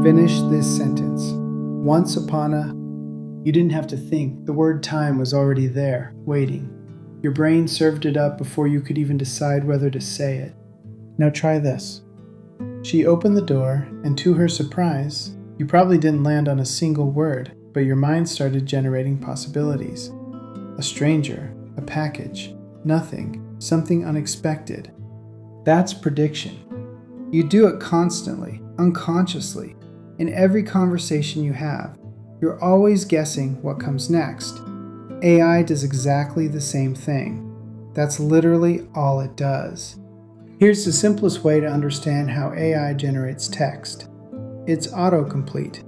Finish this sentence. Once upon a... You didn't have to think. The word time was already there, waiting. Your brain served it up before you could even decide whether to say it. Now try this. She opened the door, and to her surprise, you probably didn't land on a single word, but your mind started generating possibilities. A stranger, a package, nothing, something unexpected. That's prediction. You do it constantly, unconsciously. In every conversation you have, you're always guessing what comes next. AI does exactly the same thing. That's literally all it does. Here's the simplest way to understand how AI generates text. It's autocomplete.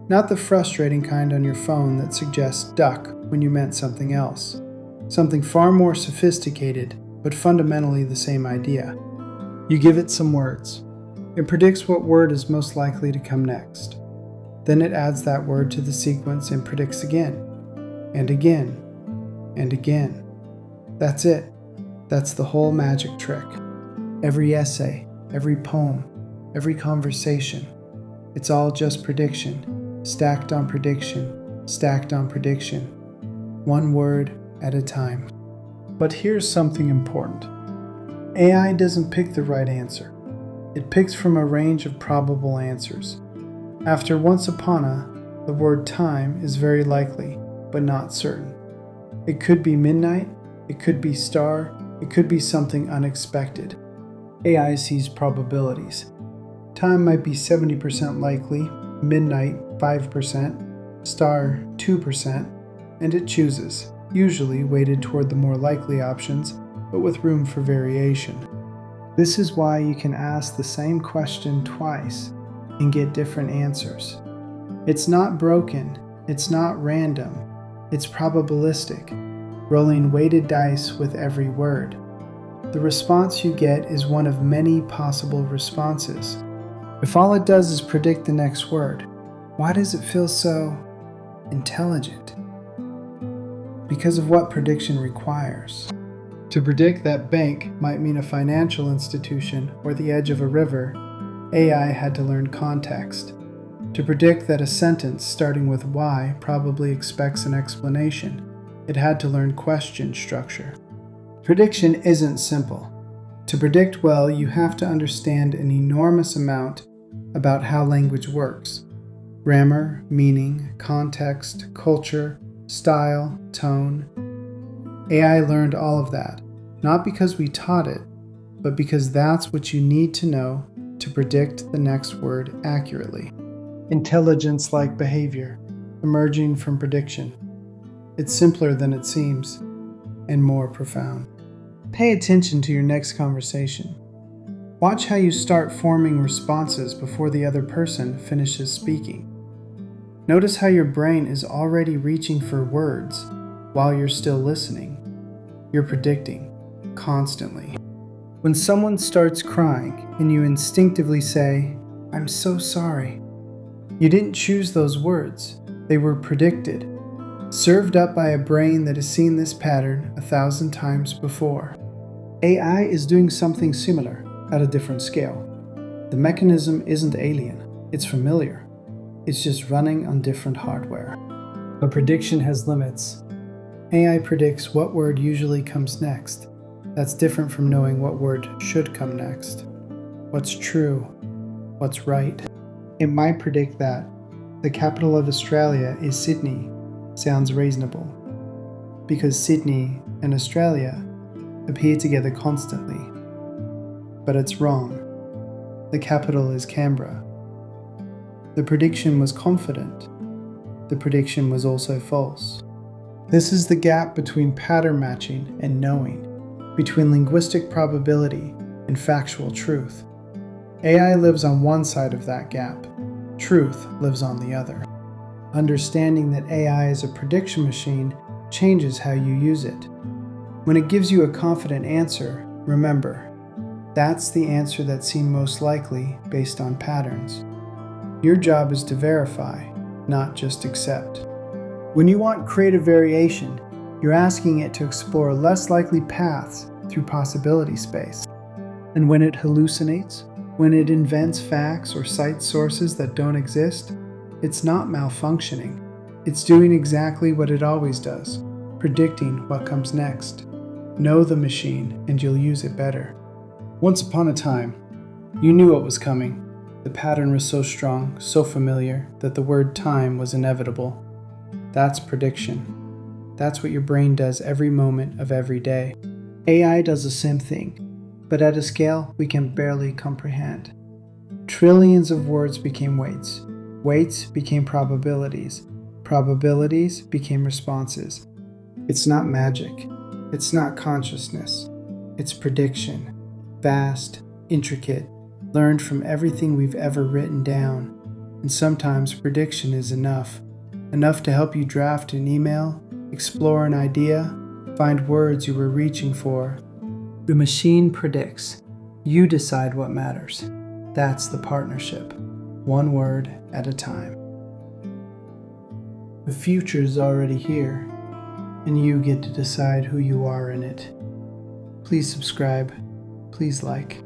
Not the frustrating kind on your phone that suggests duck when you meant something else. Something far more sophisticated, but fundamentally the same idea. You give it some words. It predicts what word is most likely to come next. Then it adds that word to the sequence and predicts again, and again, and again. That's it. That's the whole magic trick. Every essay, every poem, every conversation, it's all just prediction, stacked on prediction, stacked on prediction, one word at a time. But here's something important. AI doesn't pick the right answer. It picks from a range of probable answers. After once upon a, the word time is very likely, but not certain. It could be midnight, it could be star, it could be something unexpected. AI sees probabilities. Time might be 70% likely, midnight 5%, star 2%, and it chooses, usually weighted toward the more likely options, but with room for variation. This is why you can ask the same question twice and get different answers. It's not broken, it's not random, it's probabilistic, rolling weighted dice with every word. The response you get is one of many possible responses. If all it does is predict the next word, why does it feel so intelligent? Because of what prediction requires. To predict that bank might mean a financial institution or the edge of a river, AI had to learn context. To predict that a sentence starting with why probably expects an explanation, it had to learn question structure. Prediction isn't simple. To predict well, you have to understand an enormous amount about how language works. Grammar, meaning, context, culture, style, tone. AI learned all of that, not because we taught it, but because that's what you need to know to predict the next word accurately. Intelligence-like behavior, emerging from prediction. It's simpler than it seems, and more profound. Pay attention to your next conversation. Watch how you start forming responses before the other person finishes speaking. Notice how your brain is already reaching for words while you're still listening. You're predicting, constantly. When someone starts crying and you instinctively say, "I'm so sorry," you didn't choose those words. They were predicted, served up by a brain that has seen this pattern 1,000 times before. AI is doing something similar at a different scale. The mechanism isn't alien, it's familiar. It's just running on different hardware. But prediction has limits. AI predicts what word usually comes next. That's different from knowing what word should come next. What's true? What's right? It might predict that the capital of Australia is Sydney. Sounds reasonable. Because Sydney and Australia appear together constantly. But it's wrong. The capital is Canberra. The prediction was confident. The prediction was also false. This is the gap between pattern matching and knowing, between linguistic probability and factual truth. AI lives on one side of that gap. Truth lives on the other. Understanding that AI is a prediction machine changes how you use it. When it gives you a confident answer, remember, that's the answer that seemed most likely based on patterns. Your job is to verify, not just accept. When you want creative variation, you're asking it to explore less likely paths through possibility space. And when it hallucinates, When it invents facts or cites sources that don't exist, it's not malfunctioning. It's doing exactly what it always does, predicting what comes next. Know the machine, and you'll use it better. Once upon a time, you knew what was coming. The pattern was so strong, so familiar, that the word time was inevitable. That's prediction. That's what your brain does every moment of every day. AI does the same thing, but at a scale we can barely comprehend. Trillions of words became weights. Weights became probabilities. Probabilities became responses. It's not magic. It's not consciousness. It's prediction. Vast, intricate, learned from everything we've ever written down. And sometimes prediction is enough. Enough to help you draft an email, explore an idea, find words you were reaching for. The machine predicts. You decide what matters. That's the partnership. One word at a time. The future's already here, and you get to decide who you are in it. Please subscribe. Please like.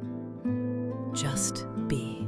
Just be.